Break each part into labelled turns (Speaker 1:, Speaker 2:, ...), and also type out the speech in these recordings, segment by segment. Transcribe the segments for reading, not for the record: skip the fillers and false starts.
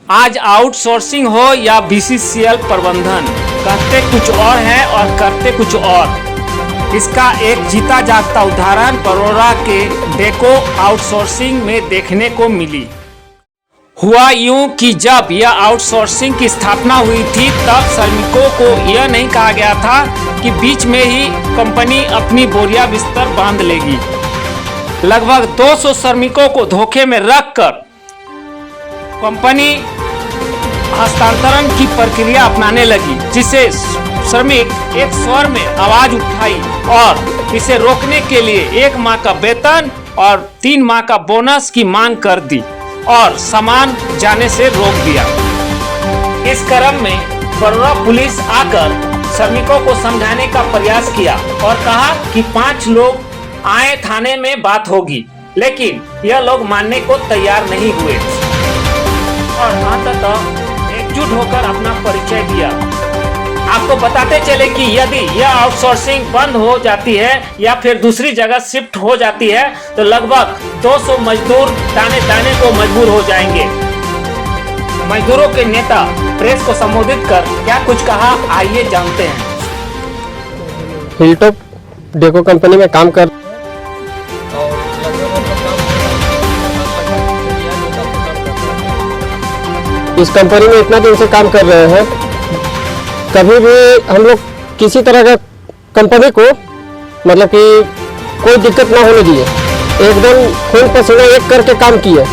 Speaker 1: आज आउटसोर्सिंग हो या बीसीसीएल प्रबंधन, कहते कुछ और है और करते कुछ और। इसका एक जीता जागता उदाहरण बड़ौदा के डेको आउटसोर्सिंग में देखने को मिली। हुआ यूं कि जब यह आउटसोर्सिंग की स्थापना हुई थी तब श्रमिकों को यह नहीं कहा गया था कि बीच में ही कंपनी अपनी बोरिया बिस्तर बांध लेगी। लगभग 200 श्रमिकों को धोखे में रखकर कंपनी हस्तांतरण की प्रक्रिया अपनाने लगी, जिसे श्रमिक एक स्वर में आवाज उठाई और इसे रोकने के लिए 1 माह का वेतन और 3 माह का बोनस की मांग कर दी और सामान जाने से रोक दिया। इस क्रम में बड़ौदा पुलिस आकर श्रमिकों को समझाने का प्रयास किया और कहा कि 5 लोग आए, थाने में बात होगी, लेकिन यह लोग मानने को तैयार नहीं हुए और अंततः एकजुट होकर अपना परिचय दिया। आपको बताते चले कि यदि यह आउटसोर्सिंग बंद हो जाती है या फिर दूसरी जगह शिफ्ट हो जाती है तो लगभग 200 मजदूर ताने ताने को मजबूर हो जाएंगे। मजदूरों के नेता प्रेस को संबोधित कर क्या कुछ कहा, आइए जानते हैं।
Speaker 2: हिलटॉप डेको कंपनी में काम कर इस कंपनी में इतना दिन से काम कर रहे हैं। कभी भी हम लोग किसी तरह का कंपनी को मतलब कि कोई दिक्कत ना होने दिए, एकदम खून पसीना एक करके काम किए।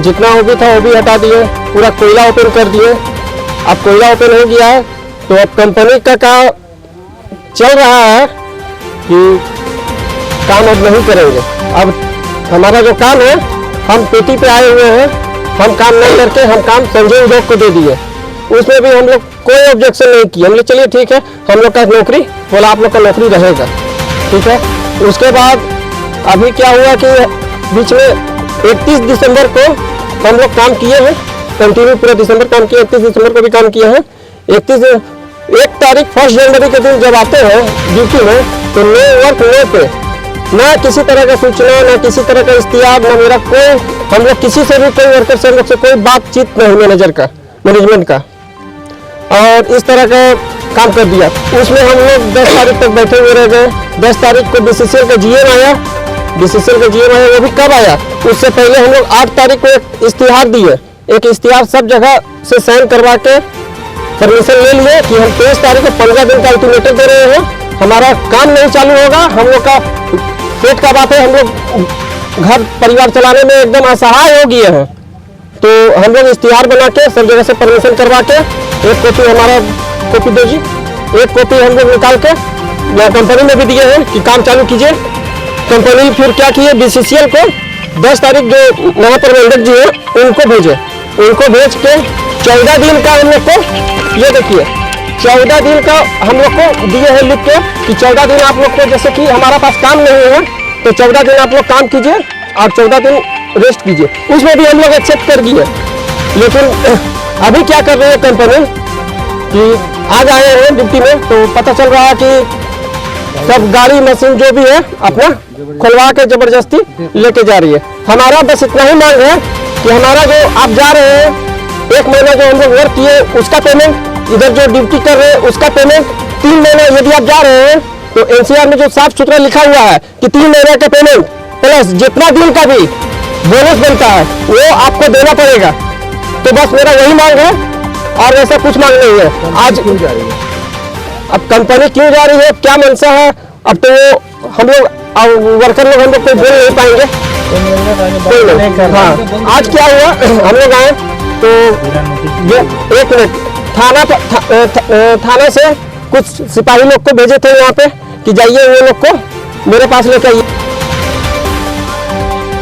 Speaker 2: जितना वो भी था वो भी हटा दिए, पूरा कोयला ओपन कर दिए। अब कोयला ओपन हो गया है तो अब कंपनी का काम चल रहा है कि काम अब नहीं करेंगे। अब हमारा जो काम है, हम पेटी पे आए हुए हैं, हम काम नहीं करके हम काम संजय उद्योग को दे दिए। उसमें भी हम लोग कोई ऑब्जेक्शन नहीं किया। हमने चलिए ठीक है, हम लोग का नौकरी बोला, आप लोग का नौकरी रहेगा, ठीक है। उसके बाद अभी क्या हुआ कि बीच में 31 दिसंबर को हम लोग काम किए हैं, कंटिन्यू पूरा दिसंबर काम किए, 31 दिसंबर को भी काम किए हैं। 1 तारीख 1 जनवरी के दिन जब आते हैं ड्यूटी में तो नो वर्क नो पे, ना किसी तरह का सूचना, ना किसी तरह का इश्तिहार, ना मेरा कोई, हम लोग किसी से भी कोई वर्कर से हम लोग से कोई बातचीत नहीं, मैनेजमेंट का, और इस तरह का काम कर दिया। उसमें हम लोग 10 तारीख तक बैठे हुए रह गए। 10 तारीख को बीसीसीएल का जीएम आया, वो भी कब आया, उससे पहले हम लोग 8 तारीख को एक इश्तिहार दिए। एक इश्तिहार सब जगह से साइन करवा के परमिशन ले लिए कि हम 23 तारीख को 15 दिन का अल्टीमेटम दे रहे हैं, हमारा काम नहीं चालू होगा। हम लोग का पेट का बात है, हम लोग घर परिवार चलाने में एकदम असहाय हो गए हैं। तो हम लोग इश्तिहार बना के सब जगह से परमिशन करवा के, एक कॉपी हमारा कॉपी दो जी, एक कॉपी हम लोग निकाल के या कंपनी में भी दिए हैं कि काम चालू कीजिए। कंपनी फिर क्या किए, बीसीसीएल को 10 तारीख जो नया प्रबंधक जी है उनको भेजे। उनको भेज के 14 दिन का हम लोग को, ये देखिए 14 दिन का हम लोग को दिए हैं लिख के कि 14 दिन आप लोग को, जैसे कि हमारा पास काम नहीं है तो 14 दिन आप लोग काम कीजिए और 14 दिन रेस्ट कीजिए। उसमें भी हम लोग एक्सेप्ट कर दिए। लेकिन अभी क्या कर रही है कंपनी कि आज आए हैं ड्यूटी में तो पता चल रहा है कि सब गाड़ी मशीन जो भी है अपना खुलवा के जबरदस्ती लेके जा रही है। हमारा बस इतना ही मांग है कि हमारा जो आप जा रहे हैं 1 महीना जो हम लोग वर्क किए उसका पेमेंट, इधर जो ड्यूटी कर रहे हैं उसका पेमेंट, 3 महीने यदि आप जा रहे हैं तो एनसीआर में जो साफ सुथरा लिखा हुआ है कि 3 महीने का पेमेंट प्लस जितना दिन का भी बोनस बनता है वो आपको देना पड़ेगा। तो बस मेरा वही मांग है और ऐसा कुछ मांग नहीं है। आज क्यों जा रही है, अब कंपनी क्यों जा रही है, क्या मंशा है, अब तो हम लोग वर्कर लोग हम लोग कोई बोल नहीं पाएंगे। हाँ, आज क्या हुआ, हम लोग आए तो एक मिनट, थाना से कुछ सिपाही लोग को भेजे थे यहाँ पे कि जाइए वो लोग को मेरे पास लेकर आइए,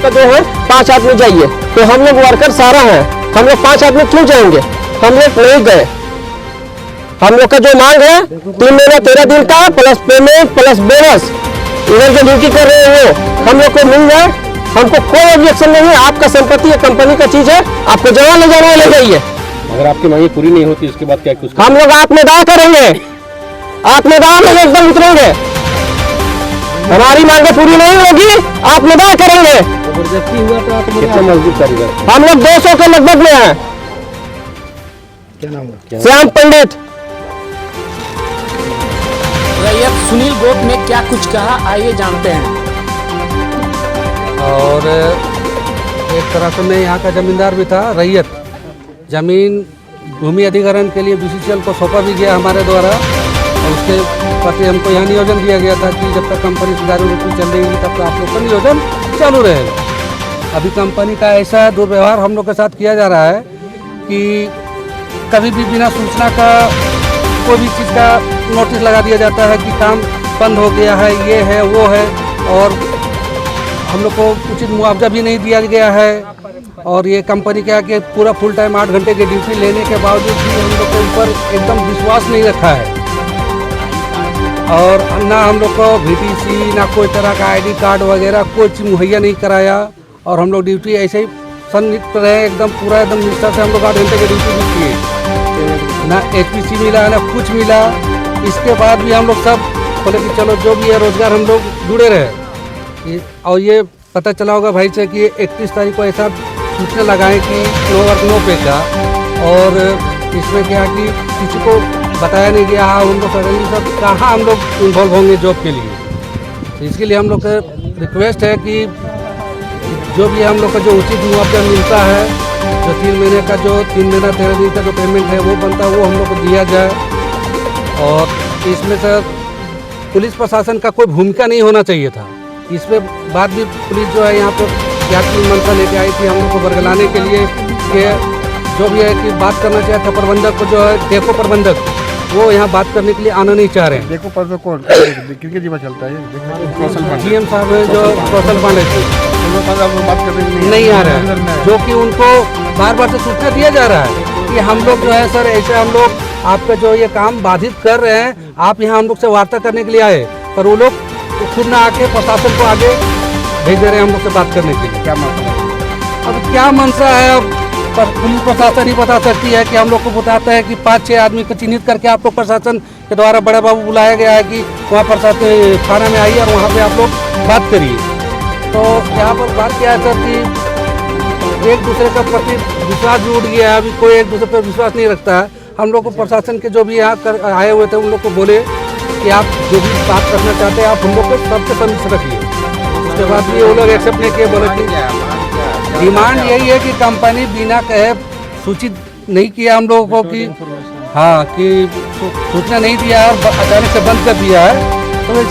Speaker 2: तो जो है 5 आदमी जाइए। तो हम लोग वर्कर सारा है, हम लोग 5 आदमी क्यों जाएंगे, हम लोग नहीं गए। हम लोग का जो मांग है 3 महीना 13 दिन का प्लस पेमेंट प्लस बोनस, इधर जो ड्यूटी कर रहे हैं वो हम लोग को मिल जाए। हमको कोई ऑब्जेक्शन नहीं है, आपका संपत्ति है, कंपनी का चीज है, आपको जहाँ ले जाना है ले जाइए।
Speaker 3: अगर आपकी मांगे पूरी नहीं होती इसके बाद क्या कुछ
Speaker 2: हम लोग आत्मदाह करेंगे, आत्मदाह में एकदम उतरेंगे। हमारी मांगे पूरी नहीं होगी, आत्मदाह करेंगे।
Speaker 3: जबरदस्ती हुआ तो आप कितने मजदूर कारीगर?
Speaker 2: हम लोग 200 के लगभग में हैं।
Speaker 3: क्या नाम है?
Speaker 2: श्याम पंडित।
Speaker 1: रैयत सुनील गोप ने क्या कुछ कहा, आइए जानते हैं।
Speaker 4: और एक तरह से मैं यहाँ का जमींदार भी था। रैयत जमीन भूमि अधिग्रहण के लिए बीसीसीएल को सौंपा भी गया हमारे द्वारा, और उसके प्रति हमको यह नियोजन दिया गया था कि जब तक कंपनी सुचारू रूप से चल रही है तब तक आप लोग का नियोजन चालू रहेगा। अभी कंपनी का ऐसा दुर्व्यवहार हम लोग के साथ किया जा रहा है कि कभी भी बिना सूचना का कोई भी चीज़ का नोटिस लगा दिया जाता है कि काम बंद हो गया है, ये है वो है, और हम लोग को उचित मुआवजा भी नहीं दिया गया है। और ये कंपनी क्या कि पूरा फुल टाइम 8 घंटे की ड्यूटी लेने के बावजूद भी हम लोग के ऊपर एकदम विश्वास नहीं रखा है, और ना हम लोग को VTC ना कोई तरह का ID कार्ड वगैरह कोई चीज़ मुहैया नहीं कराया, और हम लोग ड्यूटी ऐसे ही संयुक्त रहे एकदम पूरा एकदम निष्ठा से हम लोग 8 घंटे की ड्यूटी भी किए। ना HPC मिला ना कुछ मिला। इसके बाद भी हम लोग सब बोले कि चलो जो भी है रोजगार हम लोग जुड़े रहे। और ये पता चला होगा भाई से कि 31 तारीख को ऐसा सूचना लगाएं कि नो वर्क नो पे का, और इसमें क्या कि किसी को बताया नहीं गया। हाँ हम लोग सडनली सब कहाँ हम लोग इन्वॉल्व होंगे जॉब के लिए। तो इसके लिए हम लोग का रिक्वेस्ट है कि जो भी हम लोग का जो उचित मुआवजा मिलता है, जो 3 महीने का जो 3 महीना 13 दिन का जो पेमेंट है वो बनता है वो हम लोग को दिया जाए। और इसमें सर पुलिस प्रशासन का कोई भूमिका नहीं होना चाहिए था। इस पे बाद भी पुलिस जो है यहाँ पे क्या की मंशा लेके आई थी हम लोग को बरगलाने के लिए कि जो भी है कि बात करना चाहिए था प्रबंधक को, जो है डेको प्रबंधक, वो यहाँ बात करने के लिए आना नहीं चाह रहे हैं।
Speaker 3: देखो पर कौन किनके जीवा चलता है?
Speaker 4: GM साहब है जो कौशल पांडे जी,
Speaker 3: बात करने
Speaker 4: नहीं आ रहा है, जो कि उनको बार बार से सूचना दिया जा रहा है कि हम लोग जो है सर ऐसे हम लोग आपका जो ये काम बाधित कर रहे हैं, आप यहाँ हम लोग से वार्ता करने के लिए आए, पर वो लोग खुद ना आके प्रशासन को आगे भेज दे रहे हैं हम लोग से बात करने के लिए।
Speaker 3: क्या मामला?
Speaker 4: अब क्या मनसा है, अब पुलिस प्रशासन ही बता सकती है कि हम लोग को बताता है कि 5-6 आदमी को चिन्हित करके आप लोग प्रशासन के द्वारा बड़े बाबू बुलाया गया है कि वहाँ प्रशासन थाना में आइए और वहाँ पे आप लोग बात करिए। तो यहाँ पर बात क्या है सर कि एक दूसरे का प्रति विश्वास भी उठ गया है। अभी कोई एक दूसरे पर विश्वास नहीं रखता है। हम लोग को प्रशासन के जो भी यहाँ आए हुए थे उन लोग को बोले कि आप जो भी बात करना चाहते हैं आप हम लोग को सबसे समझ रखिए। उसके बाद भी वो लोग एक्सेप्ट नहीं किए, बोले कि डिमांड यही है कि कंपनी बिना कहे सूचित नहीं किया हम लोगों को कि हाँ कि सूचना नहीं दिया और अचानक से बंद कर दिया है। तो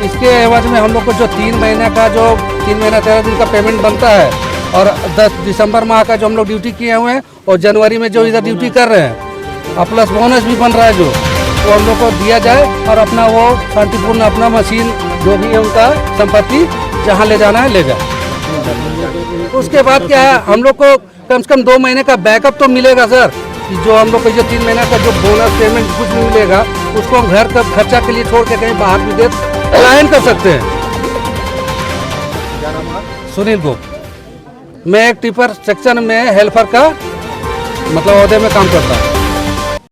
Speaker 4: इसके एवज में हम लोग को जो 3 महीने का जो 3 महीना 13 दिन का पेमेंट बनता है, और 10 दिसंबर माह का जो हम लोग ड्यूटी किए हुए हैं, और जनवरी में जो इधर ड्यूटी कर रहे हैं, और प्लस बोनस भी बन रहा है जो, वो हम लोग को दिया जाए, और अपना वो शांतिपूर्ण अपना मशीन जो भी है उनका संपत्ति जहाँ ले जाना है ले जाए। उसके बाद क्या है, हम लोग को कम से कम 2 महीने का बैकअप तो मिलेगा सर। जो हम लोग को जो 3 महीना का जो बोनस पेमेंट कुछ नहीं मिलेगा, उसको हम घर का खर्चा के लिए छोड़ के कहीं बाहर विदेश पलायन कर सकते हैं। सुनील गोप, मैं एक टिपर सेक्शन में हेल्पर का मतलब ओहदे में काम करता हूँ।